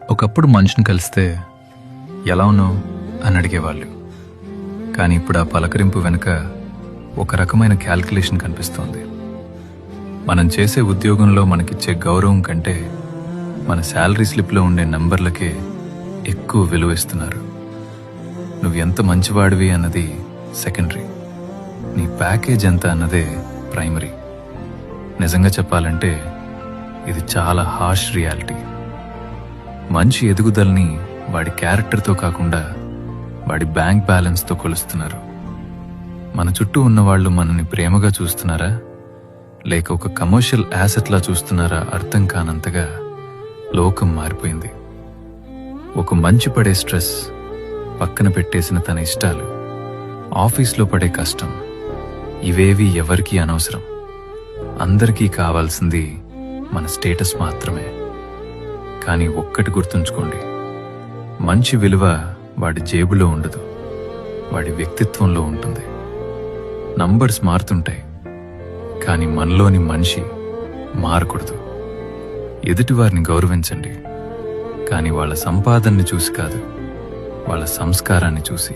ఒకప్పుడు మనిషిని కలిస్తే ఎలా ఉన్నావు అని అడిగేవాళ్ళు. కానీ ఇప్పుడు ఆ పలకరింపు వెనుక ఒక రకమైన క్యాల్కులేషన్ కనిపిస్తోంది. మనం చేసే ఉద్యోగంలో మనకిచ్చే గౌరవం కంటే మన శాలరీ స్లిప్లో ఉండే నంబర్లకే ఎక్కువ విలువ ఇస్తున్నారు. నువ్వు ఎంత మంచివాడివి అన్నది సెకండరీ, నీ ప్యాకేజ్ ఎంత అన్నదే ప్రైమరీ. నిజంగా చెప్పాలంటే ఇది చాలా హార్ష్ రియాలిటీ. మంచి ఎదుగుదలని వాడి క్యారెక్టర్తో కాకుండా వాడి బ్యాంక్ బ్యాలెన్స్తో కొలుస్తున్నారు. మన చుట్టూ ఉన్నవాళ్లు మనల్ని ప్రేమగా చూస్తున్నారా లేక ఒక కమర్షియల్ యాసెట్లా చూస్తున్నారా అర్థం కానంతగా లోకం మారిపోయింది. ఒక మంచి పడే స్ట్రెస్, పక్కన పెట్టేసిన తన ఇష్టాలు, ఆఫీస్లో పడే కష్టం, ఇవేవి ఎవరికీ అనవసరం. అందరికీ కావాల్సింది మన స్టేటస్ మాత్రమే. కానీ ఒక్కటి గుర్తుంచుకోండి, మంచి విలువ వాడి జేబులో ఉండదు, వాడి వ్యక్తిత్వంలో ఉంటుంది. నంబర్స్ మారుతుంటాయి, కానీ మనలోని మనిషి మారకూడదు. ఎదుటివారిని గౌరవించండి, కానీ వాళ్ళ సంపాదనని చూసి కాదు, వాళ్ళ సంస్కారాన్ని చూసి.